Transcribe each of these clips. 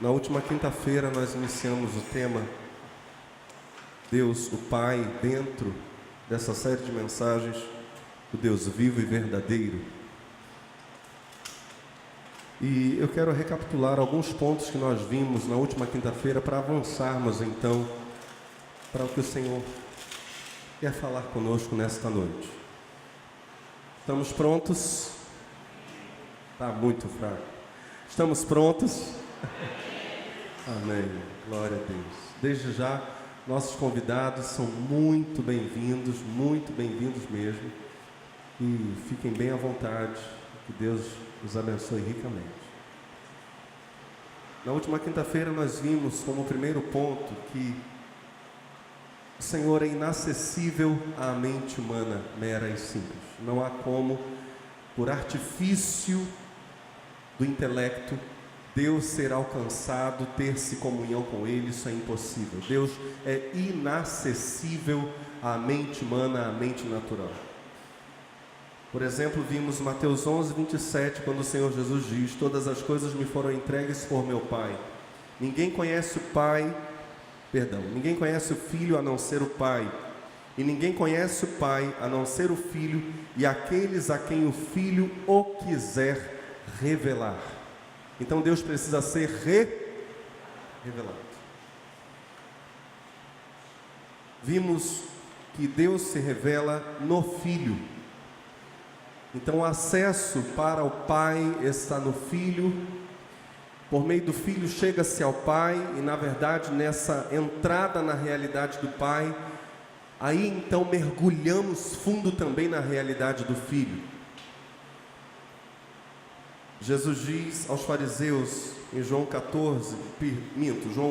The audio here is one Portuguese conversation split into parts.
Na última quinta-feira nós iniciamos o tema Deus, o Pai, dentro dessa série de mensagens, o Deus vivo e verdadeiro. E eu quero recapitular alguns pontos que nós vimos na última quinta-feira para avançarmos então para o que o Senhor quer falar conosco nesta noite. Estamos prontos? Está muito fraco. Estamos prontos? Amém. Glória a Deus. Desde já, nossos convidados são muito bem-vindos mesmo. E fiquem bem à vontade. Que Deus os abençoe ricamente. Na última quinta-feira nós vimos como primeiro ponto que o Senhor é inacessível à mente humana mera e simples. Não há como, por artifício do intelecto, Deus ser alcançado, ter-se comunhão com Ele. Isso é impossível. Deus é inacessível à mente humana, à mente natural. Por exemplo, vimos Mateus 11, 27, quando o Senhor Jesus diz: todas as coisas me foram entregues por meu Pai. Ninguém conhece o Filho a não ser o Pai. E ninguém conhece o Pai a não ser o Filho e aqueles a quem o Filho o quiser revelar. Então Deus precisa ser revelado. Vimos que Deus se revela no Filho. Então o acesso para o Pai está no Filho. Por meio do Filho chega-se ao Pai. E na verdade nessa entrada na realidade do Pai, aí então mergulhamos fundo também na realidade do Filho. Jesus diz aos fariseus em João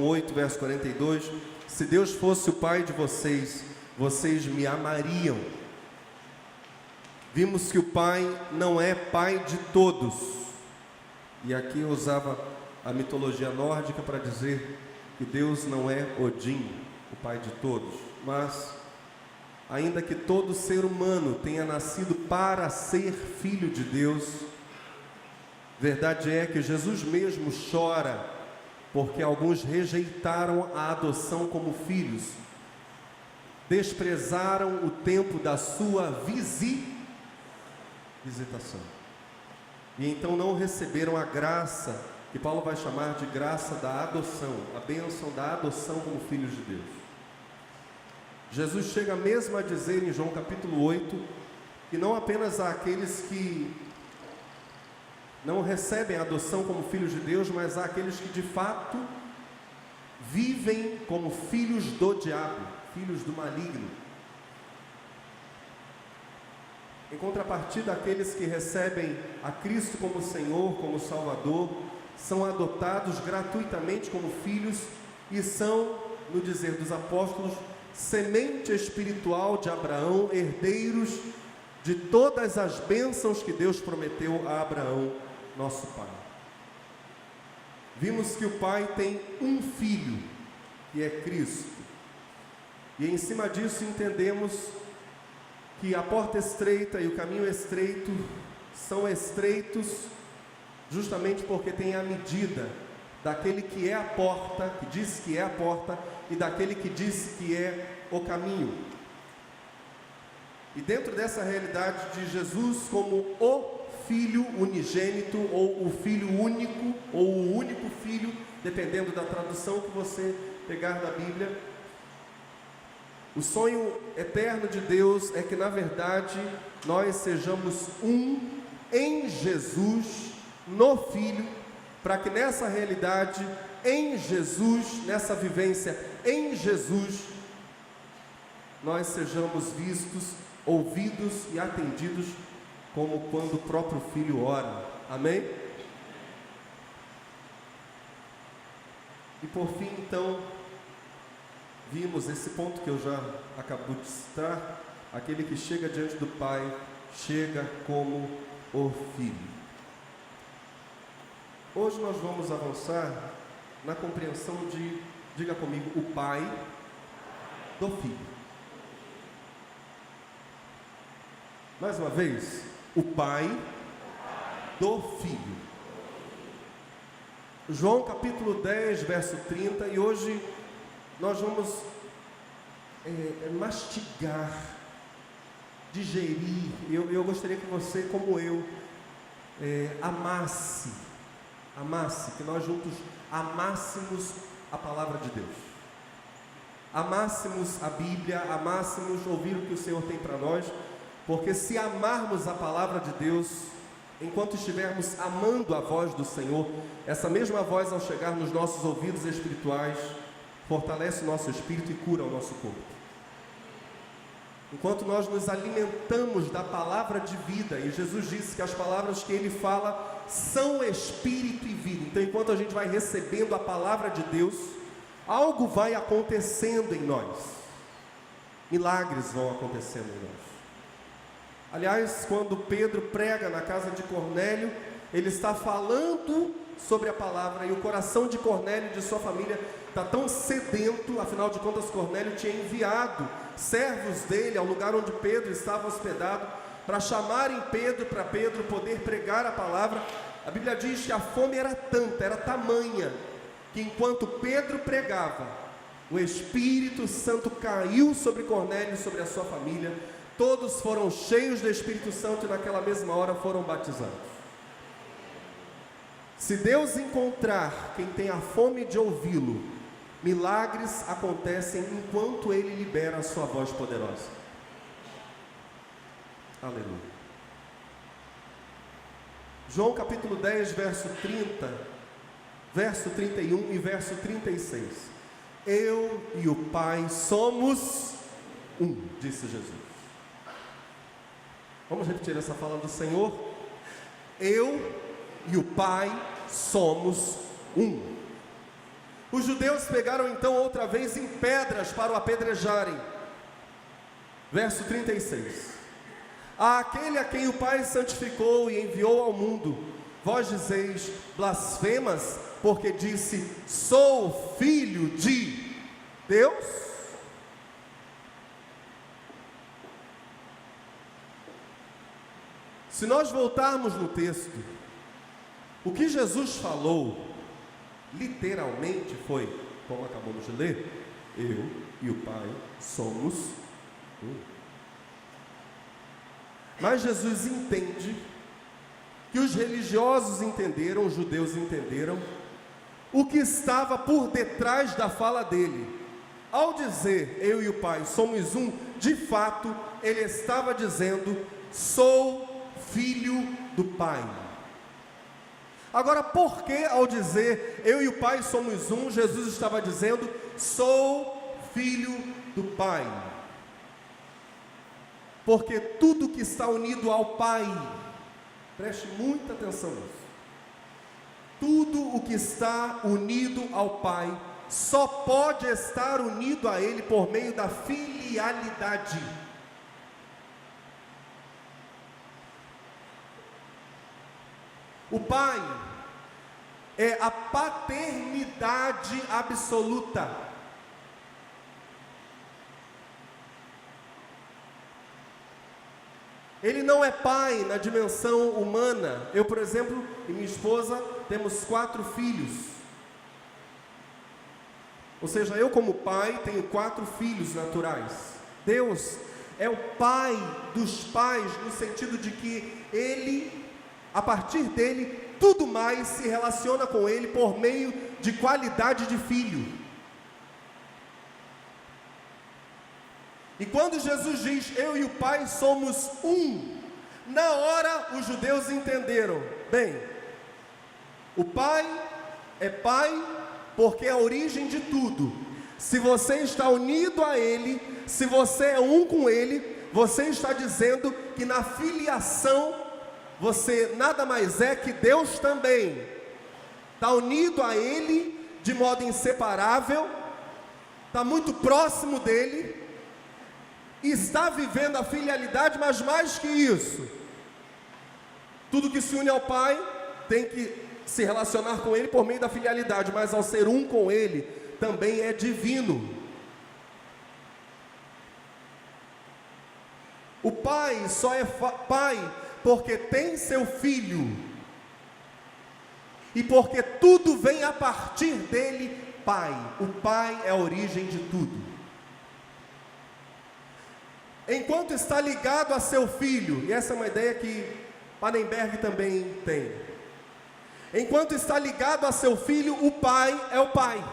8, verso 42, se Deus fosse o Pai de vocês, vocês me amariam. Vimos que o Pai não é Pai de todos. E aqui eu usava a mitologia nórdica para dizer que Deus não é Odin, o Pai de todos. Mas, ainda que todo ser humano tenha nascido para ser filho de Deus, verdade é que Jesus mesmo chora porque alguns rejeitaram a adoção como filhos, desprezaram o tempo da sua visitação, e então não receberam a graça que Paulo vai chamar de graça da adoção, a bênção da adoção como filhos de Deus. Jesus chega mesmo a dizer em João capítulo 8 que não apenas há aqueles que não recebem a adoção como filhos de Deus, mas há aqueles que de fato vivem como filhos do diabo, filhos do maligno. Em contrapartida, aqueles que recebem a Cristo como Senhor, como Salvador, são adotados gratuitamente como filhos e são, no dizer dos apóstolos, semente espiritual de Abraão, herdeiros de todas as bênçãos que Deus prometeu a Abraão, nosso Pai. Vimos que o Pai tem um Filho, que é Cristo. E em cima disso entendemos que a porta estreita e o caminho estreito são estreitos justamente porque tem a medida daquele que é a porta, que diz que é a porta, e daquele que diz que é o caminho. E dentro dessa realidade de Jesus como o Filho unigênito, ou o Filho único, ou o único Filho, dependendo da tradução que você pegar da Bíblia, o sonho eterno de Deus é que, na verdade, nós sejamos um em Jesus, no Filho, para que nessa realidade, em Jesus, nessa vivência em Jesus, nós sejamos vistos, ouvidos e atendidos como quando o próprio Filho ora. Amém? E por fim, então, vimos esse ponto que eu já acabo de citar: aquele que chega diante do Pai, chega como o Filho. Hoje nós vamos avançar na compreensão de, diga comigo, o Pai do Filho. Mais uma vez, o Pai do Filho. João capítulo 10, verso 30, e hoje nós vamos mastigar, digerir. Eu gostaria que você, como eu, amasse, que nós juntos amássemos a palavra de Deus, amássemos a Bíblia, amássemos ouvir o que o Senhor tem para nós, porque se amarmos a palavra de Deus, enquanto estivermos amando a voz do Senhor, essa mesma voz, ao chegar nos nossos ouvidos espirituais, fortalece o nosso espírito e cura o nosso corpo. Enquanto nós nos alimentamos da palavra de vida, e Jesus disse que as palavras que Ele fala são espírito e vida. Então, enquanto a gente vai recebendo a palavra de Deus, algo vai acontecendo em nós. Milagres vão acontecendo em nós. Aliás, quando Pedro prega na casa de Cornélio, ele está falando sobre a palavra, e o coração de Cornélio e de sua família está tão sedento. Afinal de contas, Cornélio tinha enviado servos dele ao lugar onde Pedro estava hospedado, para chamarem Pedro, para Pedro poder pregar a palavra. A Bíblia diz que a fome era tanta, era tamanha, que enquanto Pedro pregava, o Espírito Santo caiu sobre Cornélio e sobre a sua família. Todos foram cheios do Espírito Santo e naquela mesma hora foram batizados. Se Deus encontrar quem tem a fome de ouvi-lo, milagres acontecem enquanto Ele libera a sua voz poderosa. Aleluia. João capítulo 10, verso 30, verso 31 e verso 36. Eu e o Pai somos um, disse Jesus. Vamos repetir essa fala do Senhor? Eu e o Pai somos um. Os judeus pegaram então outra vez em pedras para o apedrejarem. Verso 36. Àquele a quem o Pai santificou e enviou ao mundo, vós dizeis blasfemas, porque disse, sou filho de Deus? Se nós voltarmos no texto, o que Jesus falou, literalmente foi, como acabamos de ler, eu e o Pai somos um. Mas Jesus entende que os religiosos entenderam, os judeus entenderam, o que estava por detrás da fala dele. Ao dizer, eu e o Pai somos um, de fato, ele estava dizendo, sou filho do Pai. Agora, por que ao dizer, eu e o Pai somos um, Jesus estava dizendo, sou filho do Pai? Porque tudo que está unido ao Pai, preste muita atenção nisso, tudo o que está unido ao Pai, só pode estar unido a Ele por meio da filialidade. O Pai é a paternidade absoluta. Ele não é pai na dimensão humana. Eu, por exemplo, e minha esposa, temos 4 filhos. Ou seja, eu como pai tenho 4 filhos naturais. Deus é o pai dos pais, no sentido de que Ele, a partir dele, tudo mais se relaciona com ele por meio de qualidade de filho. E quando Jesus diz, eu e o Pai somos um, na hora os judeus entenderam, bem, o Pai é Pai porque é a origem de tudo. Se você está unido a Ele, se você é um com Ele, você está dizendo que na filiação, você nada mais é que Deus também está unido a Ele de modo inseparável, está muito próximo dEle, e está vivendo a filialidade, mas mais que isso, tudo que se une ao Pai tem que se relacionar com Ele por meio da filialidade, mas ao ser um com Ele, também é divino. O Pai só é Pai porque tem seu Filho. E porque tudo vem a partir dele, Pai. O Pai é a origem de tudo. Enquanto está ligado a seu Filho, e essa é uma ideia que Pannenberg também tem. Enquanto está ligado a seu Filho, o Pai é o Pai.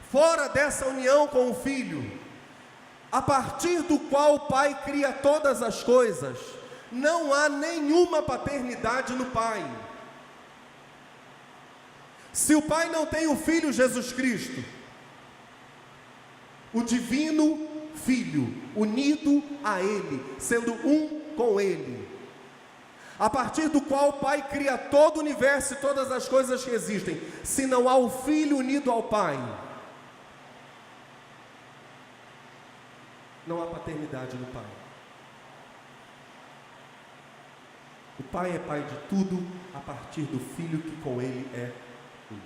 Fora dessa união com o Filho, a partir do qual o Pai cria todas as coisas, não há nenhuma paternidade no Pai. Se o Pai não tem o Filho Jesus Cristo, o divino Filho, unido a Ele, sendo um com Ele, a partir do qual o Pai cria todo o universo e todas as coisas que existem, se não há o Filho unido ao Pai, não há paternidade no Pai. O Pai é Pai de tudo a partir do Filho que com Ele é um.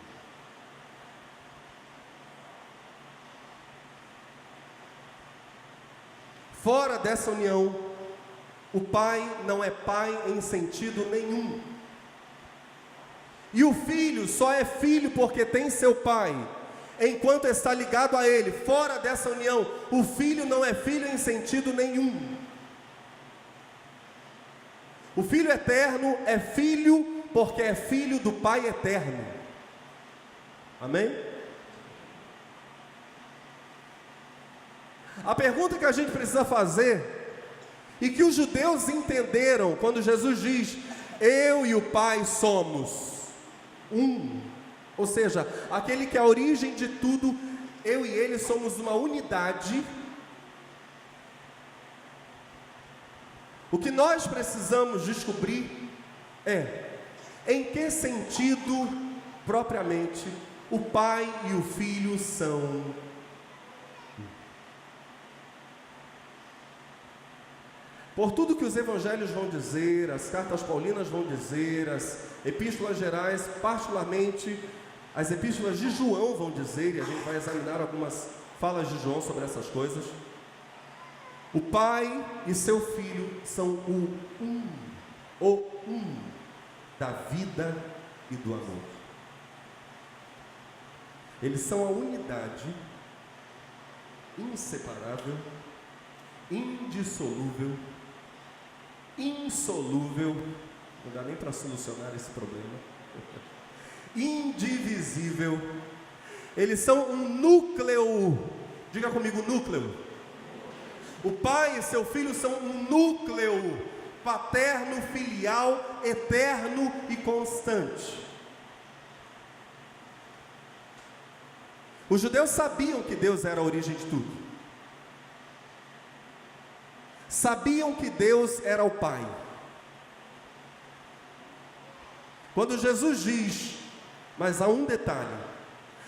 Fora dessa união, o Pai não é Pai em sentido nenhum. E o Filho só é Filho porque tem seu Pai, enquanto está ligado a Ele. Fora dessa união, o Filho não é Filho em sentido nenhum. O Filho eterno é Filho porque é Filho do Pai eterno. Amém? A pergunta que a gente precisa fazer, e que os judeus entenderam quando Jesus diz: eu e o Pai somos um, ou seja, aquele que é a origem de tudo, eu e ele somos uma unidade. O que nós precisamos descobrir é em que sentido propriamente o Pai e o Filho são um. Por tudo que os evangelhos vão dizer, as cartas paulinas vão dizer, as epístolas gerais, particularmente as epístolas de João vão dizer, e a gente vai examinar algumas falas de João sobre essas coisas, o Pai e seu Filho são o um da vida e do amor. Eles são a unidade inseparável, indissolúvel, insolúvel, não dá nem para solucionar esse problema, indivisível. Eles são um núcleo, diga comigo, núcleo. O Pai e seu Filho são um núcleo paterno, filial, eterno e constante. Os judeus sabiam que Deus era a origem de tudo. Sabiam que Deus era o Pai. Quando Jesus diz, mas há um detalhe,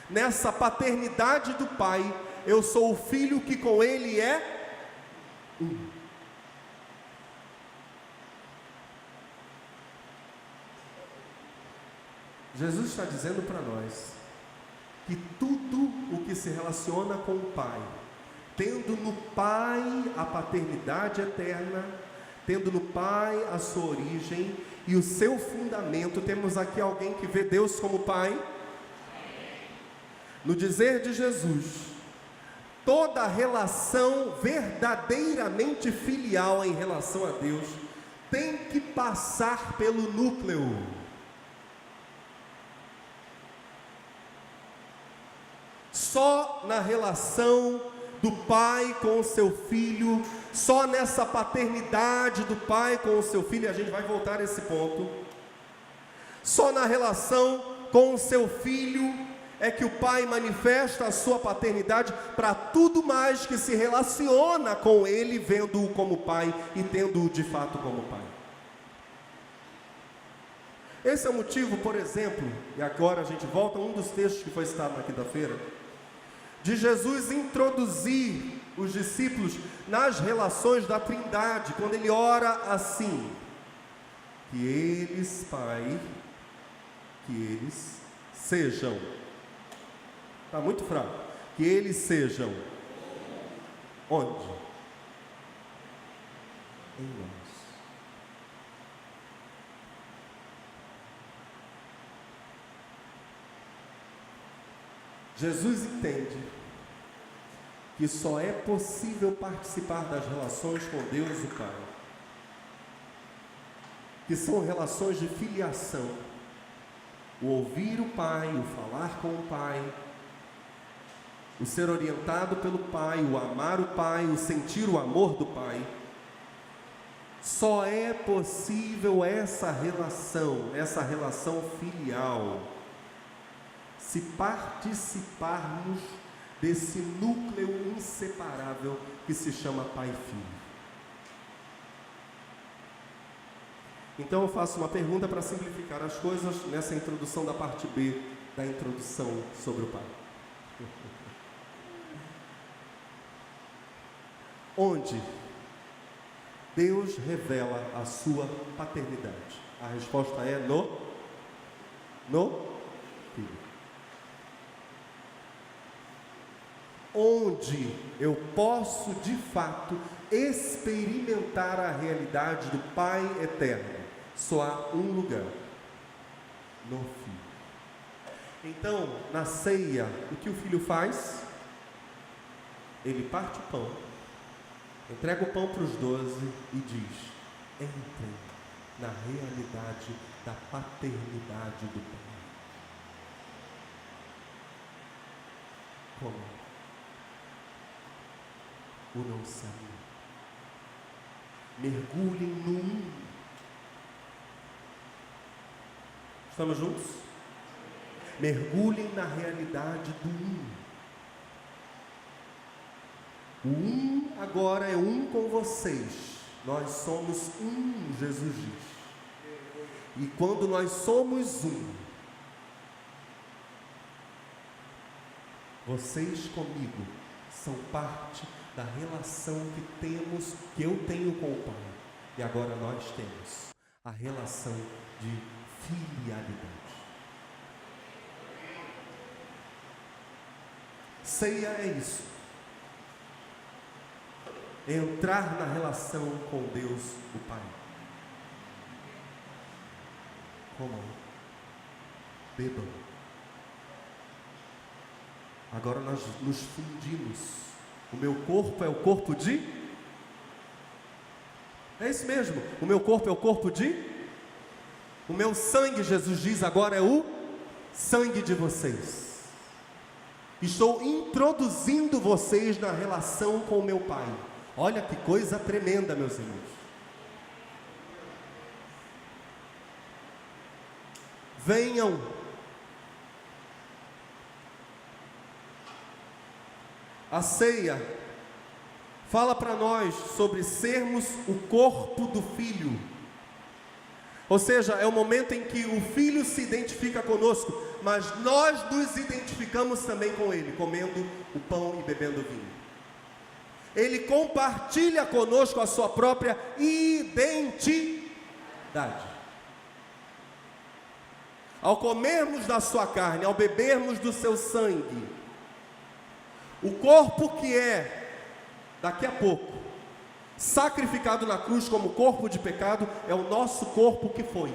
nessa paternidade do Pai, eu sou o Filho que com Ele é um. Jesus está dizendo para nós que tudo o que se relaciona com o Pai, tendo no Pai a paternidade eterna, tendo no Pai a sua origem e o seu fundamento, temos aqui alguém que vê Deus como Pai. No dizer de Jesus, toda relação verdadeiramente filial em relação a Deus tem que passar pelo núcleo. Só na relação do Pai com o seu Filho, só nessa paternidade do Pai com o seu Filho, e a gente vai voltar a esse ponto, só na relação com o seu Filho é que o Pai manifesta a sua paternidade para tudo mais que se relaciona com Ele, vendo-o como Pai e tendo-o de fato como Pai. Esse é o motivo, por exemplo, e agora a gente volta a um dos textos que foi citado na quinta-feira, de Jesus introduzir os discípulos nas relações da Trindade, quando ele ora assim: que eles, Pai, que eles sejam, está muito fraco, que eles sejam, onde? Em nós. Jesus entende que só é possível participar das relações com Deus, o Pai, que são relações de filiação, o ouvir o Pai, o falar com o Pai, o ser orientado pelo Pai, o amar o Pai, o sentir o amor do Pai. Só é possível essa relação filial, se participarmos desse núcleo inseparável que se chama Pai e Filho. Então eu faço uma pergunta para simplificar as coisas nessa introdução da parte B da introdução sobre o Pai. Onde Deus revela a sua paternidade? A resposta é no Filho. Onde eu posso de fato experimentar a realidade do Pai eterno, só há um lugar: no Filho. Então, na ceia, o que o Filho faz? Ele parte o pão, entrega o pão para os 12 e diz: entrem na realidade da paternidade do Pai. Como? O não sabem. Mergulhem no um. Estamos juntos? Mergulhem na realidade do um. O um agora é um com vocês. Nós somos um, Jesus diz. E quando nós somos um, vocês comigo são parte da relação que eu tenho com o Pai. E agora nós temos a relação de filialidade. Ceia é isso. Entrar na relação com Deus, o Pai. Como? Bebam. Agora nós nos fundimos. O meu corpo é o corpo de? É isso mesmo. O meu corpo é o corpo de? O meu sangue, Jesus diz, agora é o sangue de vocês. Estou introduzindo vocês na relação com o meu Pai. Olha que coisa tremenda, meus irmãos. Venham. A ceia fala para nós sobre sermos o corpo do Filho. Ou seja, é o momento em que o Filho se identifica conosco, mas nós nos identificamos também com Ele, comendo o pão e bebendo o vinho. Ele compartilha conosco a sua própria identidade. Ao comermos da sua carne, ao bebermos do seu sangue, o corpo que é, daqui a pouco, sacrificado na cruz como corpo de pecado, é o nosso corpo que foi.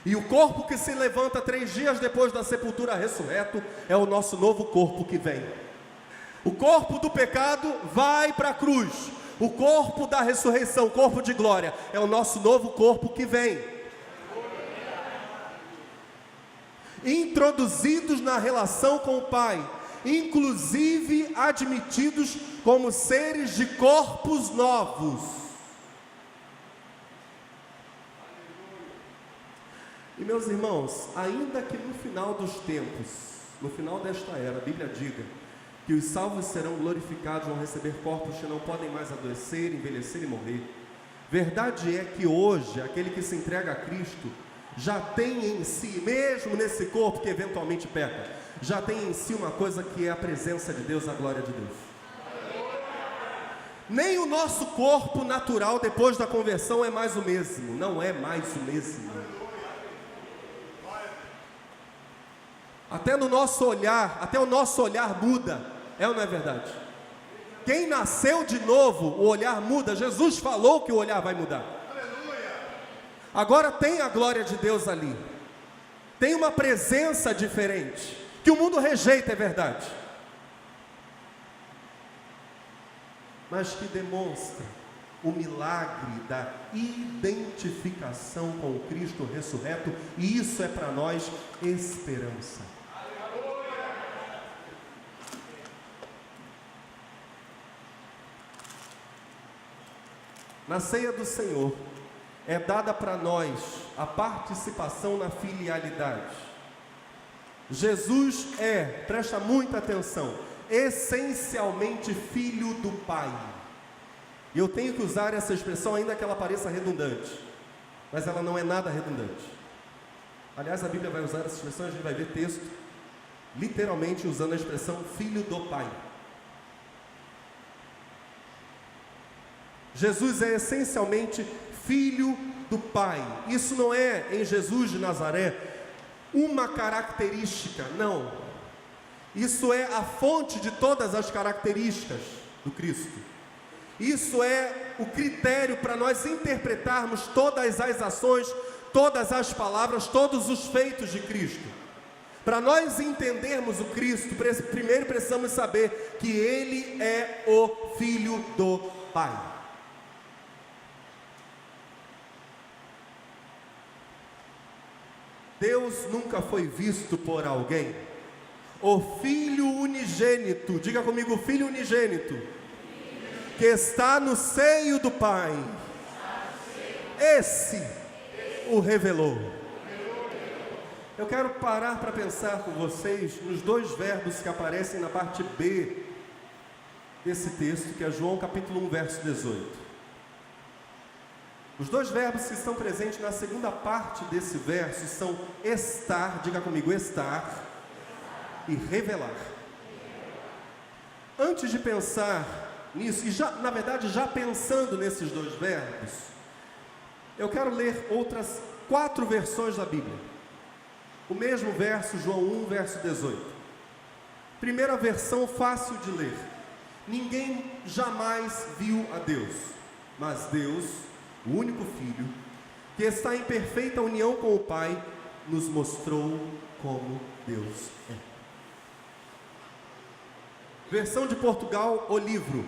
E o corpo que se levanta 3 dias depois da sepultura ressurreto, é o nosso novo corpo que vem. O corpo do pecado vai para a cruz. O corpo da ressurreição, corpo de glória, é o nosso novo corpo que vem. Introduzidos na relação com o Pai, inclusive admitidos como seres de corpos novos. E meus irmãos, ainda que no final dos tempos, no final desta era, a Bíblia diga que os salvos serão glorificados, vão receber corpos que não podem mais adoecer, envelhecer e morrer. Verdade é que hoje, aquele que se entrega a Cristo, já tem em si, mesmo nesse corpo que eventualmente peca, já tem em si uma coisa que é a presença de Deus, a glória de Deus. Nem o nosso corpo natural depois da conversão é mais o mesmo, não é mais o mesmo. Até no nosso olhar, até o nosso olhar muda, é ou não é verdade? Quem nasceu de novo, o olhar muda. Jesus falou que o olhar vai mudar. Agora tem a glória de Deus ali. tem uma presença diferente, que o mundo rejeita, é verdade, mas que demonstra o milagre da identificação com o Cristo ressurreto, e isso é para nós esperança. Na ceia do Senhor, é dada para nós a participação na filialidade. Jesus presta muita atenção, essencialmente filho do Pai. E eu tenho que usar essa expressão, ainda que ela pareça redundante, mas ela não é nada redundante. Aliás, a Bíblia vai usar essa expressão, a gente vai ver texto, literalmente usando a expressão filho do Pai. Jesus é essencialmente filho do Pai. Isso não é, em Jesus de Nazaré, uma característica, não. Isso é a fonte de todas as características do Cristo. Isso é o critério para nós interpretarmos todas as ações, todas as palavras, todos os feitos de Cristo. Para nós entendermos o Cristo, primeiro precisamos saber que Ele é o Filho do Pai. Deus nunca foi visto por alguém. O Filho unigênito, diga comigo, o Filho unigênito, que está no seio do Pai, esse o revelou. Eu quero parar para pensar com vocês nos dois verbos que aparecem na parte B desse texto, que é João capítulo 1, verso 18. Os dois verbos que estão presentes na segunda parte desse verso são estar, diga comigo, estar, e revelar. Antes de pensar nisso, e na verdade já pensando nesses dois verbos, eu quero ler outras 4 versões da Bíblia. O mesmo verso, João 1, verso 18. Primeira versão, fácil de ler. Ninguém jamais viu a Deus, mas Deus, o único Filho, que está em perfeita união com o Pai, nos mostrou como Deus é. Versão de Portugal, o livro.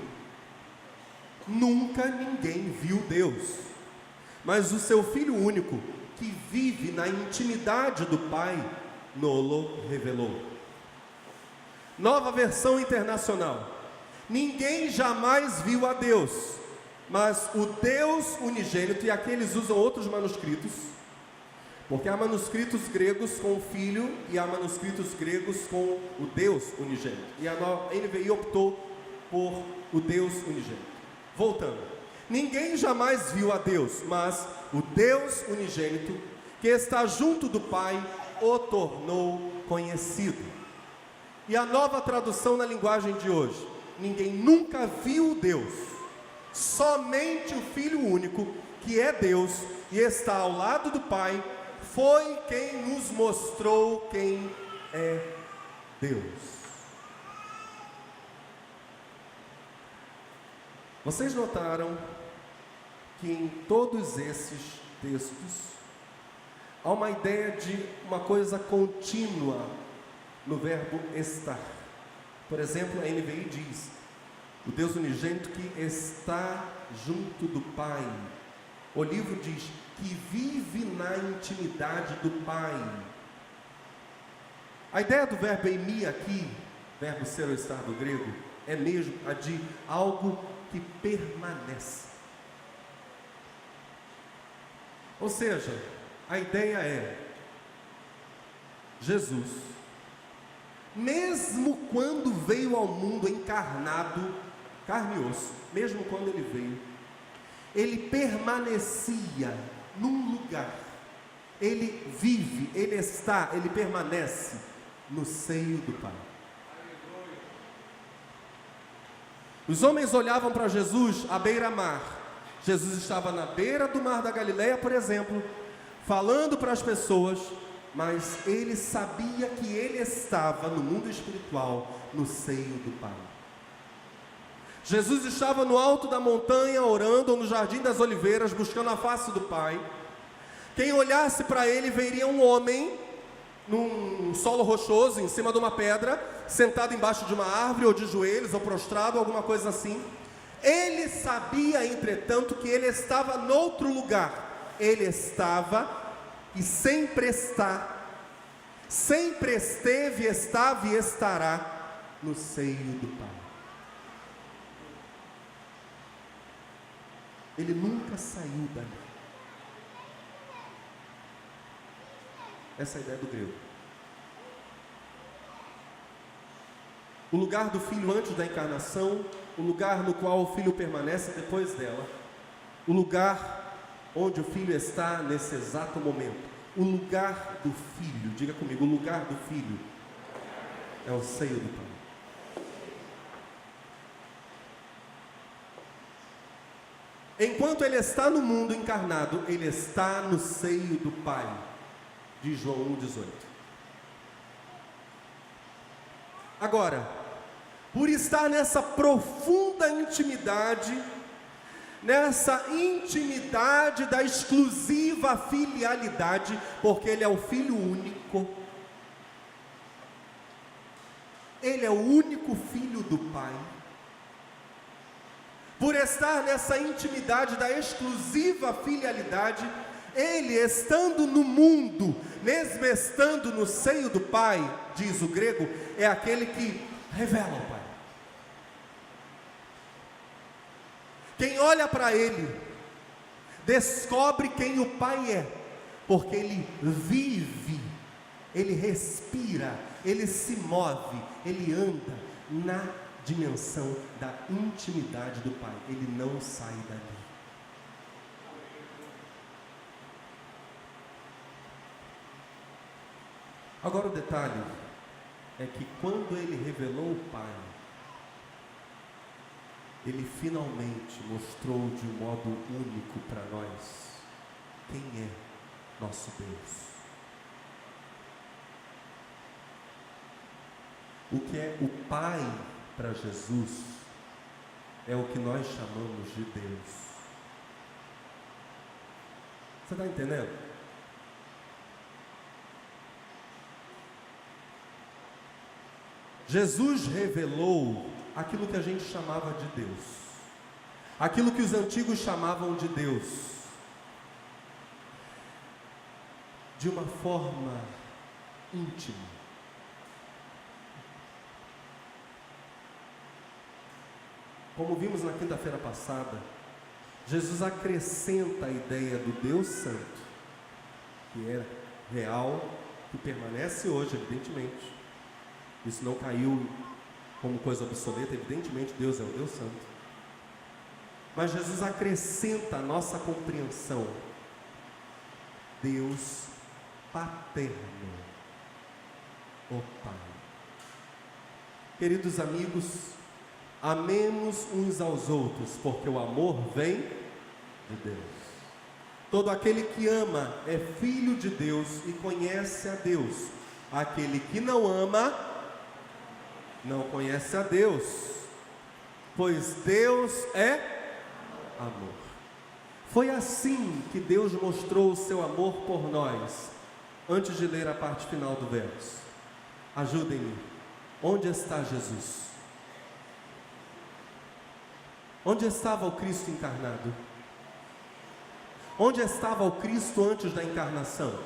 Nunca ninguém viu Deus, mas o seu Filho único, que vive na intimidade do Pai, nos revelou. Nova versão internacional. Ninguém jamais viu a Deus, mas o Deus unigênito, e aqui eles usam outros manuscritos, porque há manuscritos gregos com o Filho e há manuscritos gregos com o Deus unigênito, e a NVI optou por o Deus unigênito. Voltando, ninguém jamais viu a Deus, mas o Deus unigênito, que está junto do Pai, o tornou conhecido. E a nova tradução na linguagem de hoje: ninguém nunca viu Deus, somente o Filho único, que é Deus e está ao lado do Pai, foi quem nos mostrou quem é Deus. Vocês notaram que em todos esses textos há uma ideia de uma coisa contínua no verbo estar. Por exemplo, a NVI diz: o Deus unigênito que está junto do Pai. O livro diz que vive na intimidade do Pai. A ideia do verbo eimi aqui, verbo ser ou estar do grego, é mesmo a de algo que permanece. Ou seja, a ideia é: Jesus, mesmo quando veio ao mundo encarnado, carne e osso, mesmo quando ele veio, ele permanecia num lugar, ele vive, ele está, ele permanece no seio do Pai. Os homens olhavam para Jesus à beira-mar. Jesus estava na beira do mar da Galileia, por exemplo, falando para as pessoas, mas ele sabia que ele estava no mundo espiritual, no seio do Pai. Jesus estava no alto da montanha orando, ou no jardim das oliveiras, buscando a face do Pai. Quem olhasse para ele veria um homem num solo rochoso, em cima de uma pedra, sentado embaixo de uma árvore, ou de joelhos, ou prostrado, alguma coisa assim. Ele sabia, entretanto, que ele estava noutro lugar. Ele estava e sempre está, sempre esteve, estava e estará no seio do Pai. Ele nunca saiu dali. Essa é a ideia do grego. O lugar do Filho antes da encarnação, o lugar no qual o Filho permanece depois dela, o lugar onde o Filho está nesse exato momento, o lugar do Filho, diga comigo, o lugar do Filho é o seio do Pai. Enquanto ele está no mundo encarnado, ele está no seio do Pai, de João 1,18. Agora, por estar nessa profunda intimidade, nessa intimidade da exclusiva filialidade, porque ele é o Filho único, ele é o único Filho do Pai. Por estar nessa intimidade da exclusiva filialidade, ele estando no mundo, mesmo estando no seio do Pai, diz o grego, é aquele que revela o Pai. Quem olha para ele, descobre quem o Pai é, porque ele vive, ele respira, ele se move, ele anda na dimensão da intimidade do Pai, ele não sai dali. Agora o detalhe é que quando ele revelou o Pai, ele finalmente mostrou de um modo único para nós quem é nosso Deus. O que é o Pai para Jesus é o que nós chamamos de Deus. Você está entendendo? Jesus revelou aquilo que a gente chamava de Deus, aquilo que os antigos chamavam de Deus, de uma forma íntima. Como vimos na quinta-feira passada, Jesus acrescenta a ideia do Deus Santo, que é real, que permanece hoje, evidentemente. Isso não caiu como coisa obsoleta, evidentemente Deus é o Deus Santo. Mas Jesus acrescenta a nossa compreensão, Deus paterno, o Pai. Queridos amigos, amemos uns aos outros, porque o amor vem de Deus. Todo aquele que ama é filho de Deus e conhece a Deus. Aquele que não ama, não conhece a Deus, pois Deus é amor. Foi assim que Deus mostrou o seu amor por nós. Antes de ler a parte final do verso, ajudem-me. Onde está Jesus? Onde estava o Cristo encarnado? Onde estava o Cristo antes da encarnação?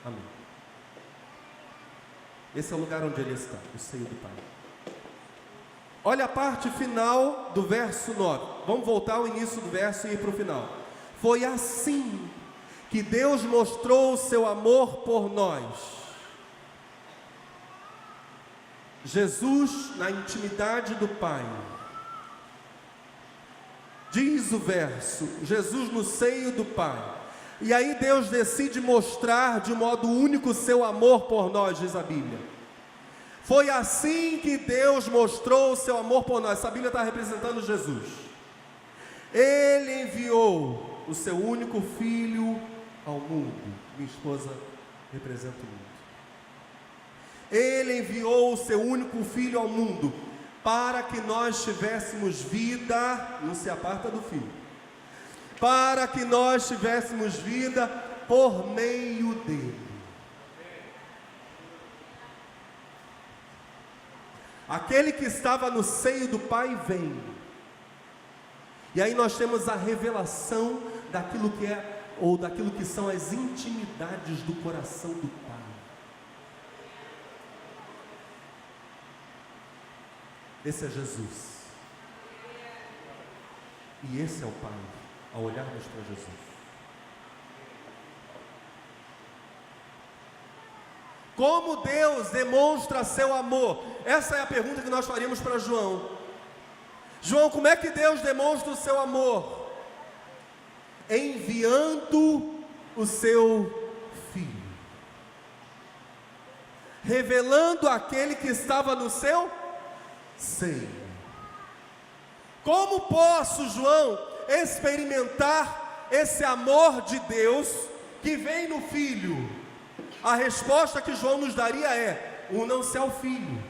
Amém. Esse é o lugar onde ele está, o seio do Pai. Olha a parte final do verso 9. Vamos voltar ao início do verso e ir para o final. Foi assim que Deus mostrou o seu amor por nós. Jesus na intimidade do Pai. Diz o verso, Jesus no seio do Pai. E aí Deus decide mostrar de modo único o seu amor por nós, diz a Bíblia. Foi assim que Deus mostrou o seu amor por nós. Essa Bíblia está representando Jesus. Ele enviou o seu único filho ao mundo. Minha esposa representa o mundo. Ele enviou o seu único filho ao mundo para que nós tivéssemos vida, não se aparta do filho, para que nós tivéssemos vida por meio dele. Aquele que estava no seio do Pai vem. E aí nós temos a revelação daquilo que é, ou daquilo que são as intimidades do coração do Pai. Esse é Jesus. E esse é o Pai, ao olharmos para Jesus. Como Deus demonstra seu amor? Essa é a pergunta que nós faríamos para João. João, como é que Deus demonstra o seu amor? Enviando o seu Filho. Revelando aquele que estava no seu seio. Como posso, João, experimentar esse amor de Deus que vem no Filho? A resposta que João nos daria é: unam-se ao Filho.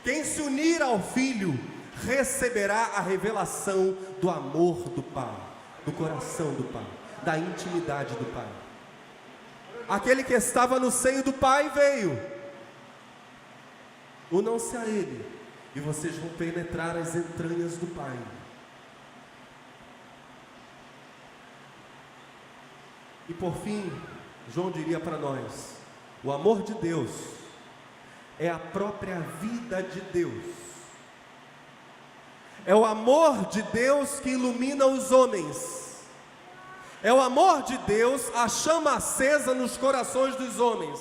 Quem se unir ao Filho receberá a revelação do amor do Pai, do coração do Pai, da intimidade do Pai. Aquele que estava no seio do Pai veio. Unam-se a Ele e vocês vão penetrar as entranhas do Pai. E por fim, João diria para nós: o amor de Deus é a própria vida de Deus. É o amor de Deus que ilumina os homens. É o amor de Deus a chama acesa nos corações dos homens.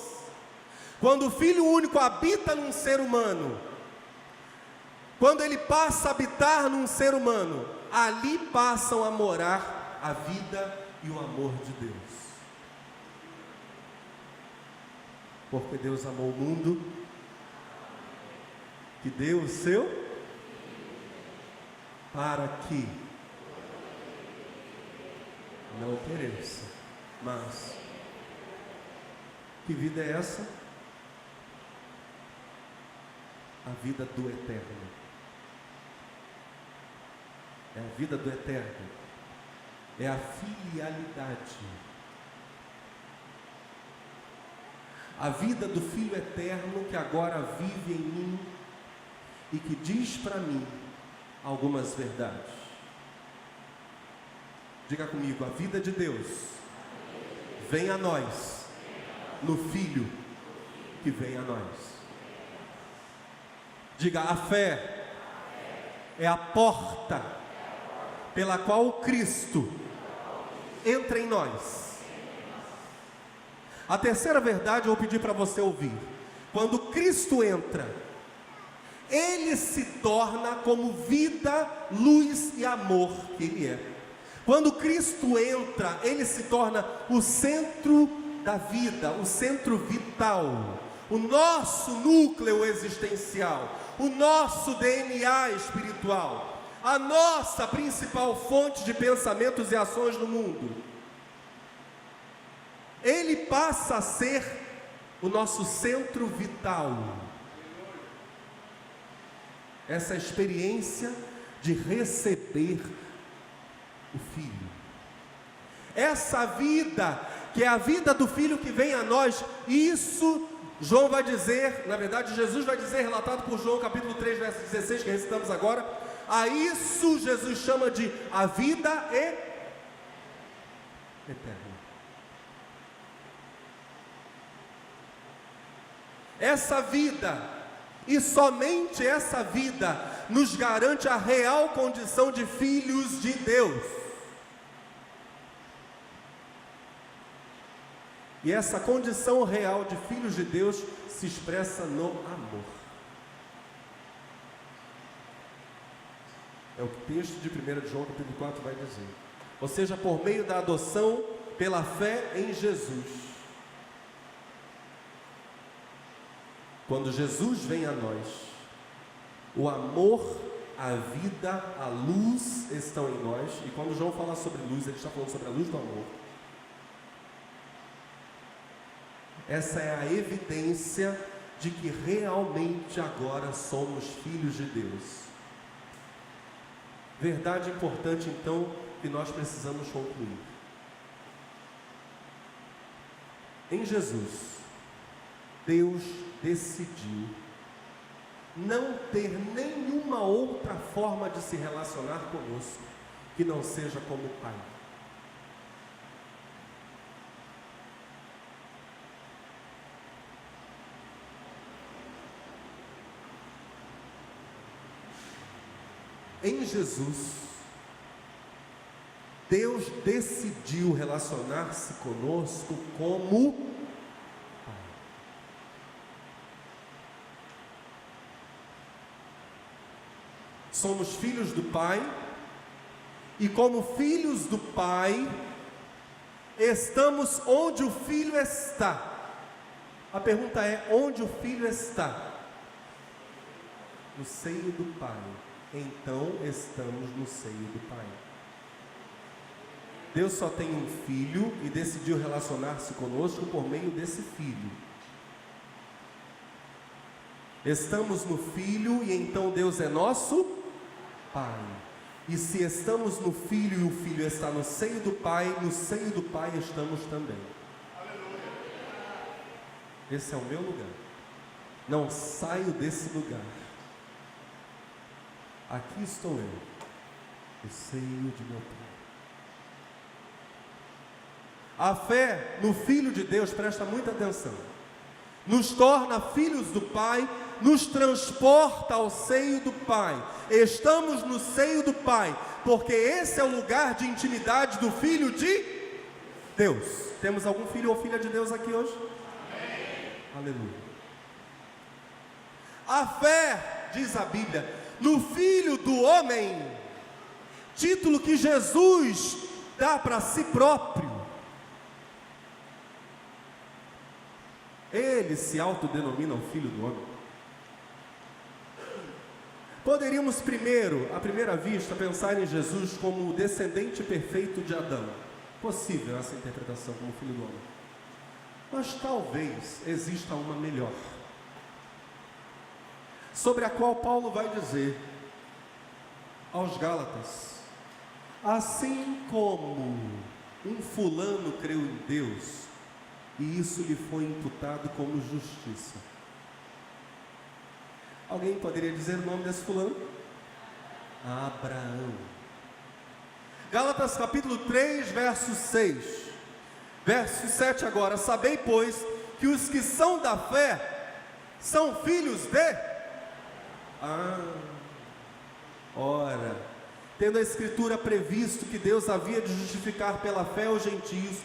Quando o Filho único habita num ser humano, quando ele passa a habitar num ser humano, ali passam a morar a vida e o amor de Deus. Porque Deus amou o mundo, que deu o seu, para que não pereça, mas que vida é essa? A vida do eterno. É a vida do eterno. É a filialidade. A vida do Filho eterno que agora vive em mim e que diz para mim algumas verdades. Diga comigo: a vida de Deus vem a nós no Filho que vem a nós. Diga: a fé é a porta pela qual Cristo entra em nós. A terceira verdade eu vou pedir para você ouvir. Quando Cristo entra, Ele se torna como vida, luz e amor que Ele é. Quando Cristo entra, Ele se torna o centro da vida, o centro vital, o nosso núcleo existencial, o nosso DNA espiritual, a nossa principal fonte de pensamentos e ações no mundo. Ele passa a ser o nosso centro vital. Essa experiência de receber o Filho. Essa vida, que é a vida do Filho que vem a nós, isso João vai dizer, na verdade Jesus vai dizer, relatado por João capítulo 3, verso 16, que recitamos agora. A isso Jesus chama de a vida eterna. Essa vida, e somente essa vida, nos garante a real condição de filhos de Deus. E essa condição real de filhos de Deus se expressa no amor. É o que o texto de 1 João capítulo 4 vai dizer. Ou seja, por meio da adoção pela fé em Jesus. Quando Jesus vem a nós, o amor, a vida, a luz estão em nós. E quando João fala sobre luz, ele está falando sobre a luz do amor. Essa é a evidência de que realmente agora somos filhos de Deus. Verdade importante então que nós precisamos concluir. Em Jesus, Deus decidiu não ter nenhuma outra forma de se relacionar conosco que não seja como Pai. Em Jesus, Deus decidiu relacionar-se conosco como Pai. Somos filhos do Pai, e como filhos do Pai, estamos onde o Filho está. A pergunta é: onde o Filho está? No seio do Pai. Então estamos no seio do Pai. Deus só tem um Filho e decidiu relacionar-se conosco por meio desse Filho. Estamos no Filho e então Deus é nosso Pai. E se estamos no Filho e o Filho está no seio do Pai, no seio do Pai estamos também. Esse é o meu lugar. Não saio desse lugar. Aqui estou eu, no seio de meu Pai. A fé no Filho de Deus, presta muita atenção, nos torna filhos do Pai, nos transporta ao seio do Pai. Estamos no seio do Pai, porque esse é o lugar de intimidade do Filho de Deus. Temos algum filho ou filha de Deus aqui hoje? Amém. Aleluia. A fé, diz a Bíblia, no Filho do Homem, título que Jesus dá para si próprio. Ele se autodenomina o Filho do Homem. Poderíamos primeiro, à primeira vista, pensar em Jesus como o descendente perfeito de Adão. Possível essa interpretação como Filho do Homem. Mas talvez exista uma melhor, sobre a qual Paulo vai dizer aos Gálatas: assim como um fulano creu em Deus, e isso lhe foi imputado como justiça. Alguém poderia dizer o nome desse fulano? Abraão. Gálatas capítulo 3, verso 6. Verso 7 agora: sabei, pois, que os que são da fé são filhos de... ora, tendo a Escritura previsto que Deus havia de justificar pela fé os gentios,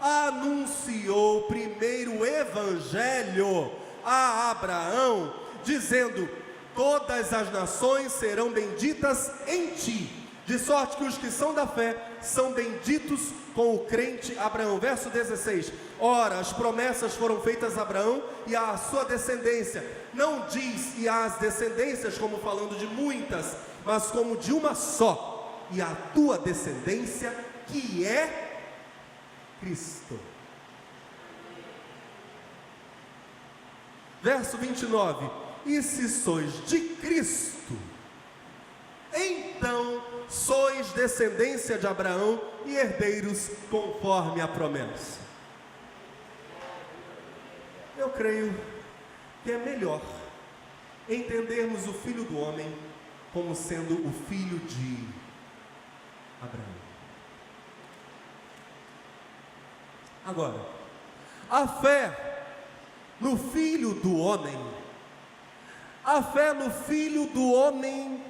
anunciou primeiro o Evangelho a Abraão, dizendo: todas as nações serão benditas em ti, de sorte que os que são da fé são benditos com o crente Abraão. Verso 16: ora, as promessas foram feitas a Abraão e à sua descendência. Não diz e às descendências como falando de muitas, mas como de uma só, e a tua descendência, que é Cristo. Verso 29: e se sois de Cristo, então sois descendência de Abraão e herdeiros conforme a promessa. Eu creio que é melhor entendermos o Filho do Homem como sendo o filho de Abraão. Agora, a fé no Filho do Homem, a fé no Filho do Homem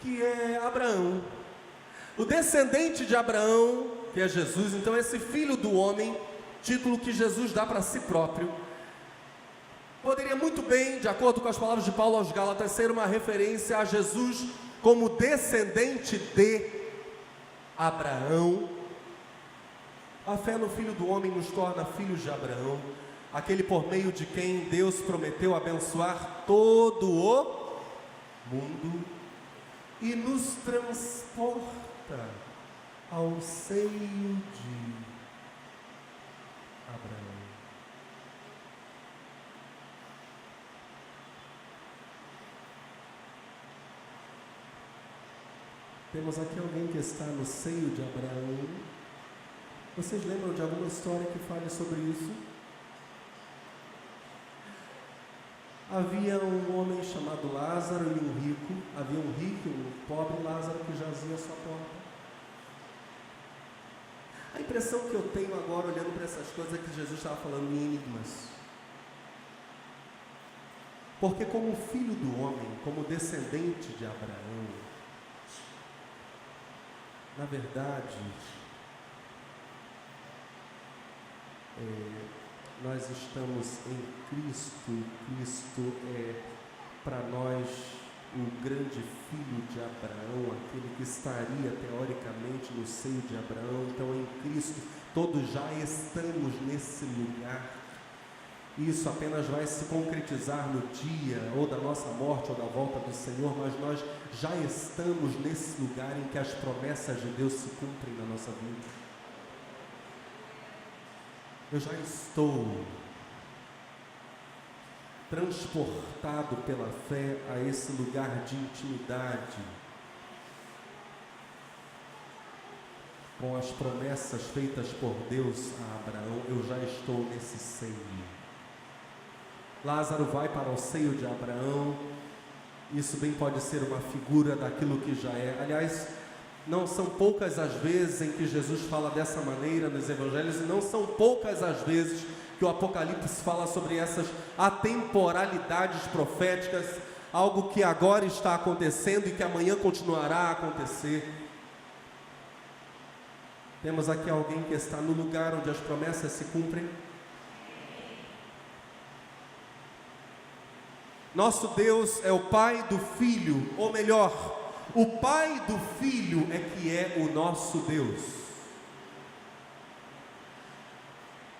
que é Abraão, o descendente de Abraão, que é Jesus. Então esse Filho do Homem, título que Jesus dá para si próprio, poderia muito bem, de acordo com as palavras de Paulo aos Gálatas, ser uma referência a Jesus como descendente de Abraão. A fé no Filho do Homem nos torna filhos de Abraão, aquele por meio de quem Deus prometeu abençoar todo o mundo, e nos transporta ao seio de Abraão. Temos aqui alguém que está no seio de Abraão. Vocês lembram de alguma história que fale sobre isso? Havia um homem chamado Lázaro e um rico. Havia um rico e um pobre, Lázaro, que jazia à sua porta. A impressão que eu tenho agora, olhando para essas coisas, é que Jesus estava falando em enigmas. Porque como filho do homem, como descendente de Abraão, na verdade, nós estamos em Cristo, e Cristo é para nós o grande filho de Abraão, aquele que estaria teoricamente no seio de Abraão. Então em Cristo todos já estamos nesse lugar. Isso apenas vai se concretizar no dia ou da nossa morte ou da volta do Senhor, mas nós já estamos nesse lugar em que as promessas de Deus se cumprem na nossa vida. Eu já estou transportado pela fé a esse lugar de intimidade com as promessas feitas por Deus a Abraão. Eu já estou nesse seio. Lázaro vai para o seio de Abraão. Isso bem pode ser uma figura daquilo que já é. Aliás, não são poucas as vezes em que Jesus fala dessa maneira nos evangelhos, e não são poucas as vezes que o Apocalipse fala sobre essas atemporalidades proféticas, algo que agora está acontecendo e que amanhã continuará a acontecer. Temos aqui alguém que está no lugar onde as promessas se cumprem. Nosso Deus é o Pai do Filho, ou melhor, o Pai do Filho é que é o nosso Deus.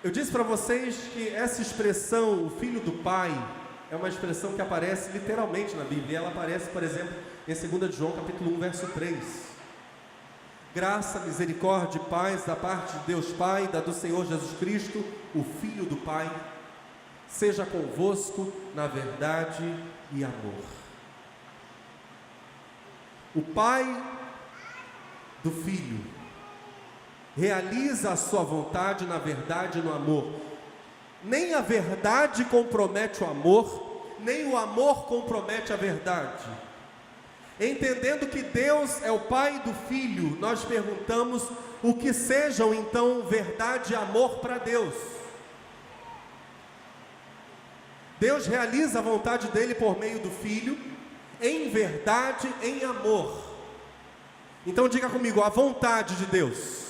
Eu disse para vocês que essa expressão, o Filho do Pai, é uma expressão que aparece literalmente na Bíblia. Ela aparece, por exemplo, em 2 João capítulo 1, verso 3. Graça, misericórdia e paz da parte de Deus Pai, da do Senhor Jesus Cristo, o Filho do Pai, seja convosco na verdade e amor. O Pai do Filho realiza a sua vontade na verdade e no amor. Nem a verdade compromete o amor, nem o amor compromete a verdade. Entendendo que Deus é o Pai do Filho, nós perguntamos o que sejam então verdade e amor para Deus. Deus realiza a vontade dele por meio do Filho, em verdade, em amor. Então diga comigo, a vontade de Deus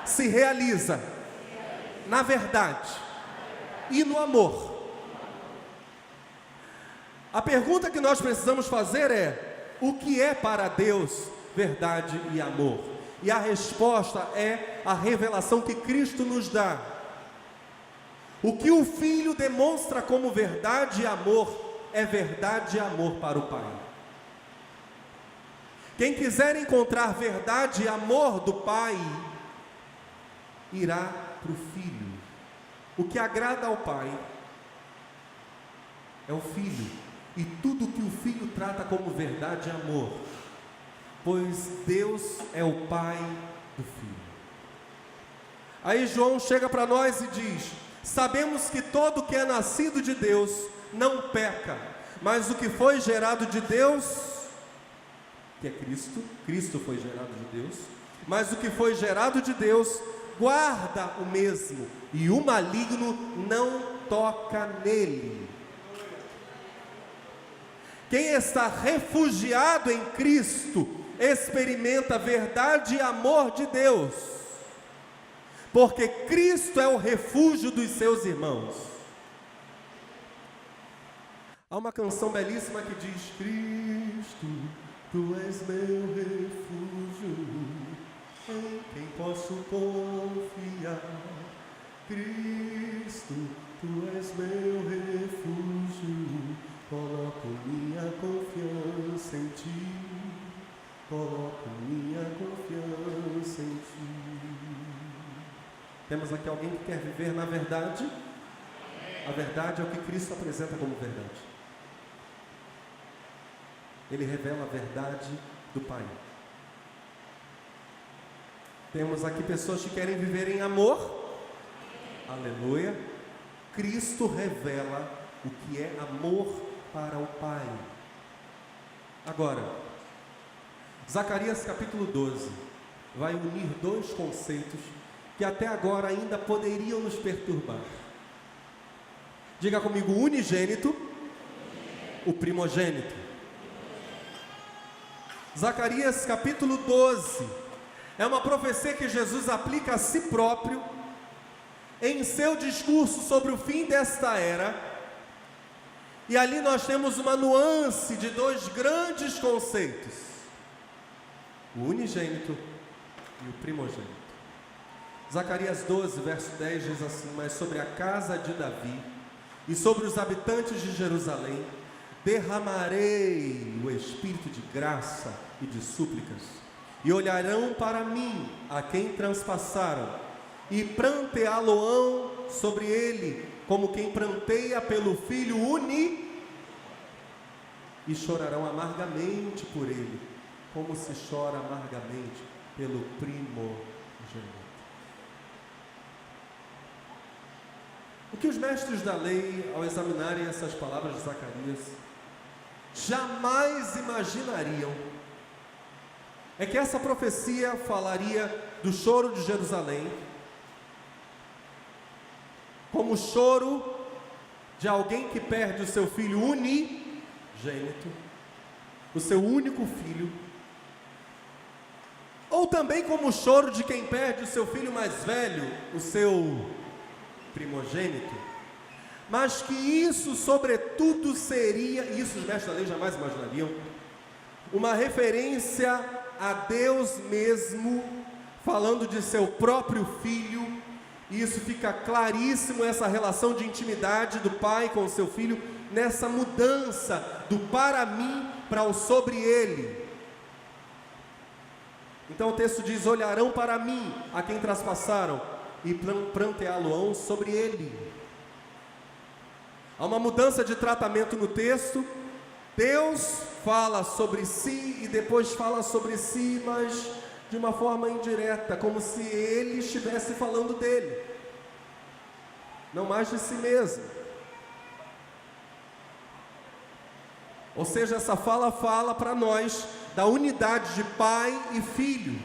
se realiza na verdade e no amor. A pergunta que nós precisamos fazer é: o que é para Deus verdade e amor? E a resposta é a revelação que Cristo nos dá. O que o Filho demonstra como verdade e amor é verdade e amor para o Pai. Quem quiser encontrar verdade e amor do Pai, irá para o Filho. O que agrada ao Pai é o Filho, e tudo que o Filho trata como verdade e amor, pois Deus é o Pai do Filho. Aí João chega para nós e diz: sabemos que todo que é nascido de Deus não peca, mas o que foi gerado de Deus, que é Cristo, Cristo foi gerado de Deus, mas o que foi gerado de Deus guarda o mesmo, e o maligno não toca nele. Quem está refugiado em Cristo experimenta verdade e amor de Deus, porque Cristo é o refúgio dos seus irmãos. Há uma canção belíssima que diz: Cristo, Tu és meu refúgio, em quem posso confiar. Cristo, Tu és meu refúgio, coloco minha confiança em Ti, coloco minha confiança em Ti. Temos aqui alguém que quer viver na verdade? A verdade é o que Cristo apresenta como verdade. Ele revela a verdade do Pai. Temos aqui pessoas que querem viver em amor. Aleluia. Cristo revela o que é amor para o Pai. Agora, Zacarias capítulo 12 vai unir dois conceitos que até agora ainda poderiam nos perturbar. Diga comigo: o unigênito, o primogênito. Zacarias capítulo 12 é uma profecia que Jesus aplica a si próprio em seu discurso sobre o fim desta era. E ali nós temos uma nuance de dois grandes conceitos: o unigênito e o primogênito. Zacarias 12, verso 10 diz assim: mas sobre a casa de Davi e sobre os habitantes de Jerusalém derramarei o espírito de graça e de súplicas, e olharão para mim a quem transpassaram, e pranteá-lo-ão sobre ele, como quem pranteia pelo filho único, e chorarão amargamente por ele, como se chora amargamente pelo primogênito. O que os mestres da lei, ao examinarem essas palavras de Zacarias, jamais imaginariam é que essa profecia falaria do choro de Jerusalém como o choro de alguém que perde o seu filho unigênito, o seu único filho, ou também como o choro de quem perde o seu filho mais velho, o seu primogênito, mas que isso sobretudo seria, isso os mestres da lei jamais imaginariam, uma referência a Deus mesmo, falando de seu próprio filho. E isso fica claríssimo, essa relação de intimidade do pai com o seu filho, nessa mudança do para mim para o sobre ele. Então o texto diz: olharão para mim a quem traspassaram, e pranteá-lo-ão sobre ele. Há uma mudança de tratamento no texto. Deus fala sobre si e depois fala sobre si, mas de uma forma indireta, como se ele estivesse falando dele, não mais de si mesmo. Ou seja, essa fala para nós da unidade de pai e filho,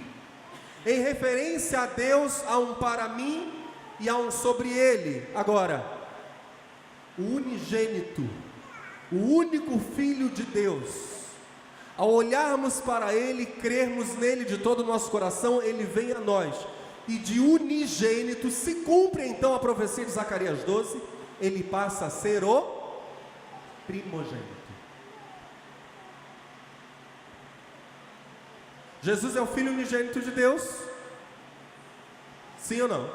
em referência a Deus, a um para mim e a um sobre ele. Agora, o unigênito, o único filho de Deus, ao olharmos para ele, crermos nele de todo o nosso coração, ele vem a nós, e de unigênito se cumpre então a profecia de Zacarias 12, ele passa a ser o primogênito. Jesus é o filho unigênito de Deus? Sim ou não?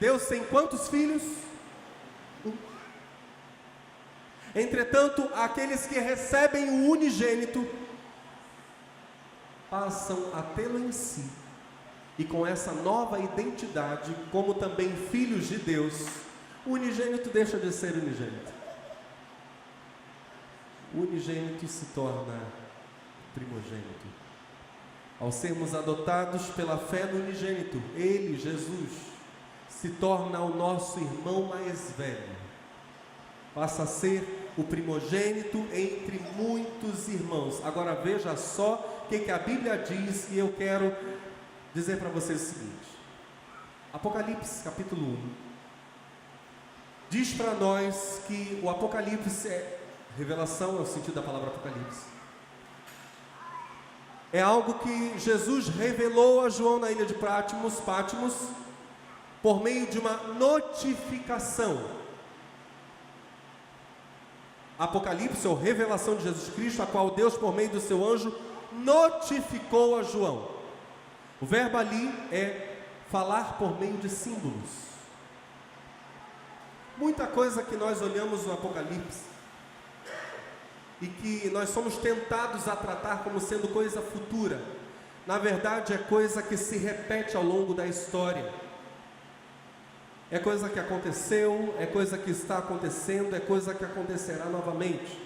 Deus tem quantos filhos? Entretanto, aqueles que recebem o unigênito passam a tê-lo em si, e com essa nova identidade, como também filhos de Deus, o unigênito deixa de ser unigênito. O unigênito se torna primogênito. Ao sermos adotados pela fé no unigênito, ele, Jesus, se torna o nosso irmão mais velho, passa a ser o primogênito entre muitos irmãos. Agora veja só o que a Bíblia diz, e eu quero dizer para vocês o seguinte: Apocalipse capítulo 1 diz para nós que o Apocalipse é revelação, é o sentido da palavra Apocalipse, é algo que Jesus revelou a João na ilha de Patmos, por meio de uma notificação. Apocalipse, ou revelação de Jesus Cristo, a qual Deus, por meio do seu anjo, notificou a João. O verbo ali é falar por meio de símbolos. Muita coisa que nós olhamos no Apocalipse e que nós somos tentados a tratar como sendo coisa futura, na verdade é coisa que se repete ao longo da história. É coisa que aconteceu, é coisa que está acontecendo, é coisa que acontecerá novamente.